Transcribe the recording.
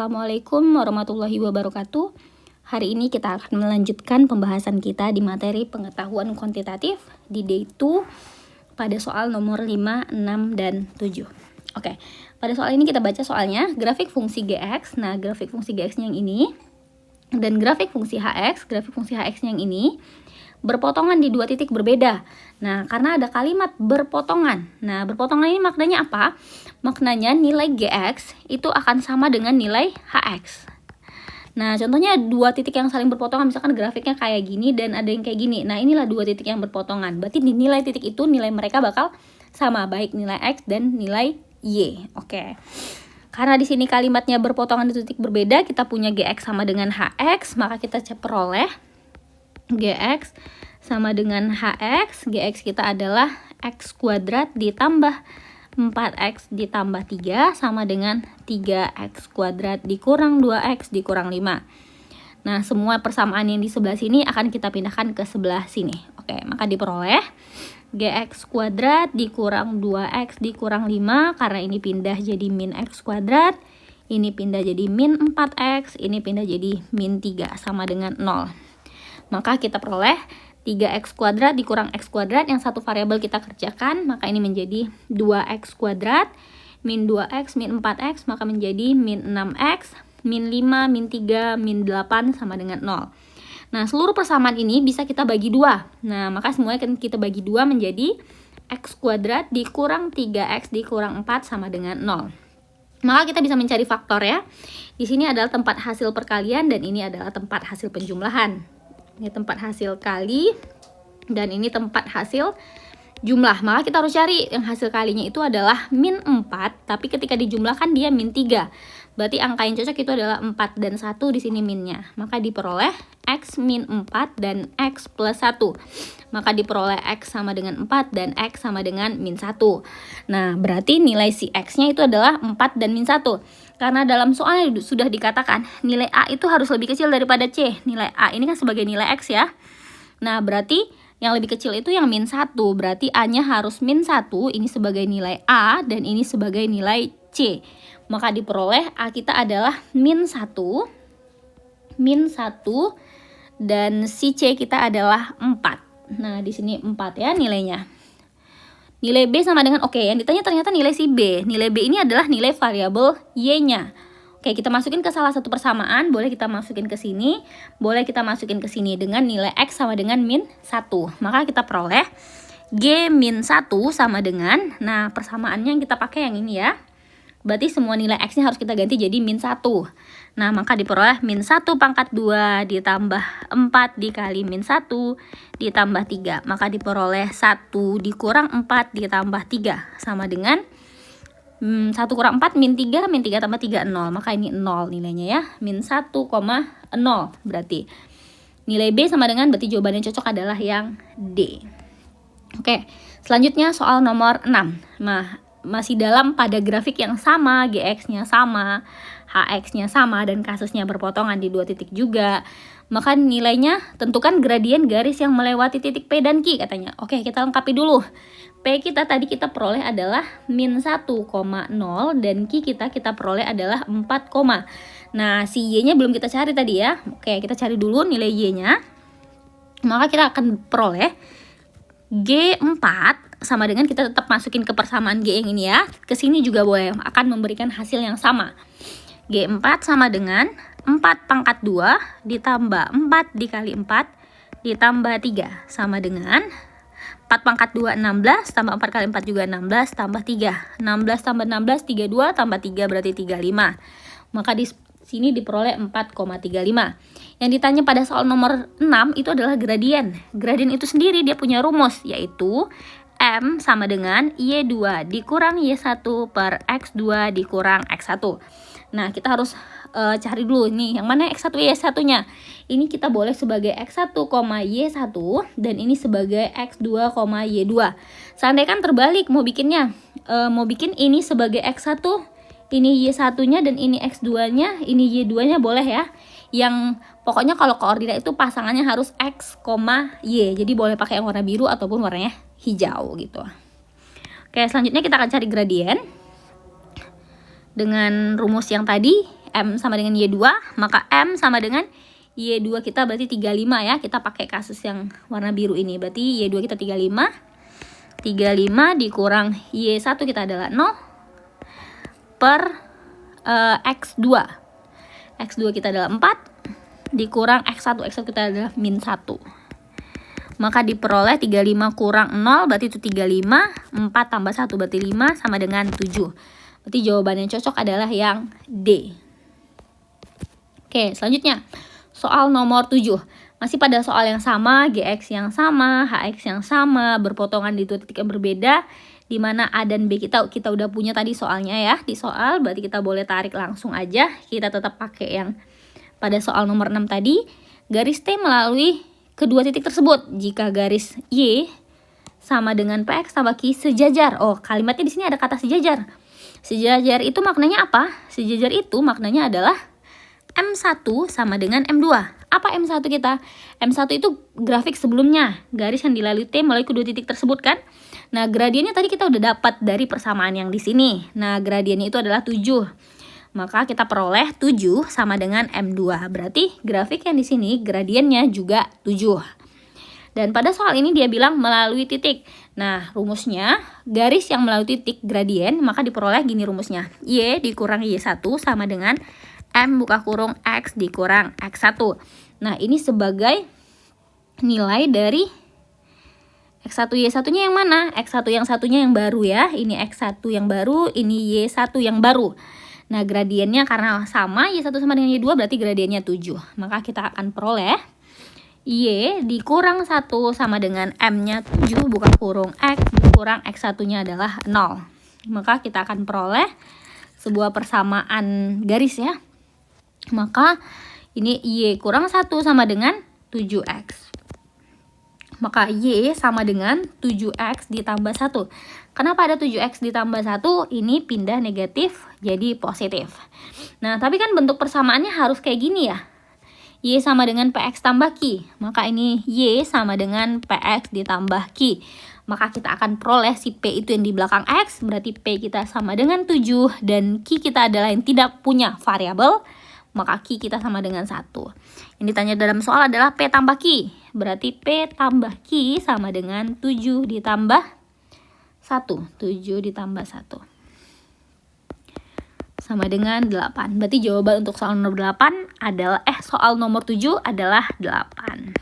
Assalamualaikum warahmatullahi wabarakatuh. Hari ini kita akan melanjutkan pembahasan kita di materi pengetahuan kuantitatif di day 2 pada soal nomor 5, 6, dan 7. Oke, pada soal ini kita baca soalnya grafik fungsi Gx. Nah, grafik fungsi Gx yang ini dan grafik fungsi Hx, yang ini berpotongan di dua titik berbeda. Nah, karena ada kalimat berpotongan. Nah, berpotongan ini maknanya apa? Maknanya nilai Gx itu akan sama dengan nilai Hx. Nah, contohnya dua titik yang saling berpotongan, misalkan grafiknya kayak gini dan ada yang kayak gini. Nah, inilah dua titik yang berpotongan. Berarti di nilai titik itu nilai mereka bakal sama, baik nilai X dan nilai Y. Oke. Karena di sini kalimatnya berpotongan di titik berbeda, kita punya Gx sama dengan Hx, maka kita peroleh Gx sama dengan Hx. Gx kita adalah X kuadrat ditambah 4X ditambah 3 sama dengan 3X kuadrat dikurang 2X dikurang 5. Nah, semua persamaan yang di sebelah sini akan kita pindahkan ke sebelah sini. Oke, maka diperoleh Gx kuadrat dikurang 2X dikurang 5, karena ini pindah jadi min X kuadrat, ini pindah jadi min 4X, ini pindah jadi min 3 sama dengan 0. Maka kita peroleh 3x kuadrat dikurang x kuadrat, yang satu variabel kita kerjakan, maka ini menjadi 2x kuadrat, min 2x, min 4x, maka menjadi min 6x, min 5, min 3, min 8 sama dengan 0. Nah, seluruh persamaan ini bisa kita bagi 2. Nah, maka semuanya kita bagi 2 menjadi x kuadrat dikurang 3x dikurang 4 sama dengan 0. Maka kita bisa mencari faktor ya. Di sini adalah tempat hasil perkalian dan ini adalah tempat hasil penjumlahan. Ini tempat hasil kali dan ini tempat hasil jumlah. Maka kita harus cari yang hasil kalinya itu adalah min 4, tapi ketika dijumlahkan dia min 3. Berarti angka yang cocok itu adalah 4 dan 1, di sini minnya. Maka diperoleh x min 4 dan x plus 1. Maka diperoleh x sama dengan 4 dan x sama dengan min 1. Nah, berarti nilai si x-nya itu adalah 4 dan min 1. Karena dalam soalnya sudah dikatakan nilai A itu harus lebih kecil daripada C. Nilai A ini kan sebagai nilai X ya. Nah, berarti yang lebih kecil itu yang min 1. Berarti A-nya harus min 1. Ini sebagai nilai A dan ini sebagai nilai C. Maka diperoleh A kita adalah min 1. Min 1 dan si C kita adalah 4. Nah, di sini 4 ya nilainya. Nilai B sama dengan, oke, yang ditanya ternyata nilai si B. Nilai B ini adalah nilai variabel Y-nya. Oke, kita masukin ke salah satu persamaan, boleh kita masukin ke sini, boleh kita masukin ke sini dengan nilai X sama dengan min 1. Maka kita peroleh G min 1 sama dengan, nah persamaannya yang kita pakai yang ini ya. Berarti semua nilai X-nya harus kita ganti jadi min 1. Nah, maka diperoleh min 1 pangkat 2 ditambah 4 dikali min 1 ditambah 3. Maka diperoleh 1 dikurang 4 ditambah 3 sama dengan 1 kurang 4 min 3, min 3 tambah 3, 0. Maka ini 0 nilainya ya, min 1,0 berarti. Nilai B sama dengan, berarti jawaban yang cocok adalah yang D. Oke, selanjutnya soal nomor 6. Nah, masih dalam pada grafik yang sama, Gx-nya sama, Hx-nya sama, dan kasusnya berpotongan di dua titik juga. Maka nilainya tentukan gradien garis yang melewati titik P dan Q katanya. Oke, kita lengkapi dulu. P kita tadi kita peroleh adalah min 1,0 dan Q kita peroleh adalah 4, nah si Y-nya belum kita cari tadi ya. Oke, kita cari dulu nilai Y-nya. Maka kita akan peroleh G4 sama dengan, kita tetap masukin ke persamaan G yang ini ya. Kesini juga boleh, akan memberikan hasil yang sama. G4 sama dengan 4 pangkat 2 ditambah 4 dikali 4 ditambah 3 sama dengan 4 pangkat 2 16 tambah 4 kali 4 juga 16 tambah 3. 16 tambah 16 32 tambah 3 berarti 35. Maka di sini diperoleh 4,35. Yang ditanya pada soal nomor 6 itu adalah gradien. Gradien itu sendiri dia punya rumus, yaitu M sama dengan Y2 dikurang Y1 per X2 dikurang X1. Nah, kita harus cari dulu nih yang mana X1 Y1-nya. Ini kita boleh sebagai X1, Y1 dan ini sebagai X2, Y2. Seandainya kan terbalik mau bikinnya. Mau bikin ini sebagai X1, ini Y1-nya dan ini X2-nya, ini Y2-nya boleh ya. Yang pokoknya kalau koordinat itu pasangannya harus X, Y. Jadi boleh pakai yang warna biru ataupun warnanya hijau gitu. Oke, selanjutnya kita akan cari gradien. Dengan rumus yang tadi, M sama dengan Y2, maka M sama dengan Y2 kita berarti 35 ya. Kita pakai kasus yang warna biru ini. Berarti Y2 kita 35. 35 dikurang Y1 kita adalah 0 per X2. X2 kita adalah 4 dikurang X1. X1 kita adalah min 1. Maka diperoleh 35 kurang 0 berarti itu 35. 4 tambah 1 berarti 5 sama dengan 7. Berarti jawaban yang cocok adalah yang D. Oke, selanjutnya soal nomor 7. Masih pada soal yang sama, GX yang sama, HX yang sama, berpotongan di 2 titik yang berbeda, di mana A dan B kita udah punya tadi soalnya ya. Di soal berarti kita boleh tarik langsung aja. Kita tetap pakai yang pada soal nomor 6 tadi. Garis T melalui kedua titik tersebut. Jika garis Y sama dengan PX tambah Q sejajar. Oh, kalimatnya di sini ada kata sejajar. Sejajar itu maknanya apa? Sejajar itu maknanya adalah M1 sama dengan M2. Apa M1 kita? M1 itu grafik sebelumnya, garis yang dilalui T melalui kedua titik tersebut kan. Nah, gradiennya tadi kita udah dapat dari persamaan yang di sini. Nah, gradiennya itu adalah 7. Maka kita peroleh 7 sama dengan M2. Berarti grafik yang di sini gradiennya juga 7. Dan pada soal ini dia bilang melalui titik. Nah, rumusnya garis yang melalui titik gradien, maka diperoleh gini rumusnya. Y dikurang Y1 sama dengan M buka kurung X dikurang X1. Nah, ini sebagai nilai dari X1 Y1-nya yang mana? X1 yang satunya yang baru ya. Ini X1 yang baru, ini Y1 yang baru. Nah, gradiennya karena sama, Y1 sama dengan Y2 berarti gradiennya 7. Maka kita akan peroleh Y dikurang 1 sama dengan M-nya 7 buka kurung X dikurang X1-nya adalah 0. Maka kita akan peroleh sebuah persamaan garis ya. Maka ini Y kurang 1 sama dengan 7X. Maka Y sama dengan 7X ditambah 1. Kenapa ada 7X ditambah 1? Ini pindah negatif jadi positif. Nah, tapi kan bentuk persamaannya harus kayak gini ya. Y sama dengan PX tambah Q. Maka ini Y sama dengan PX ditambah Q. Maka kita akan peroleh si P itu yang di belakang X. Berarti P kita sama dengan 7. Dan Q kita adalah yang tidak punya variabel. Maka Q kita sama dengan 1. Yang ditanya dalam soal adalah P tambah Q. Berarti P tambah Q sama dengan 7 ditambah 1. 7 ditambah 1. Sama dengan 8. Berarti jawaban untuk soal nomor 8 adalah soal nomor 7 adalah 8.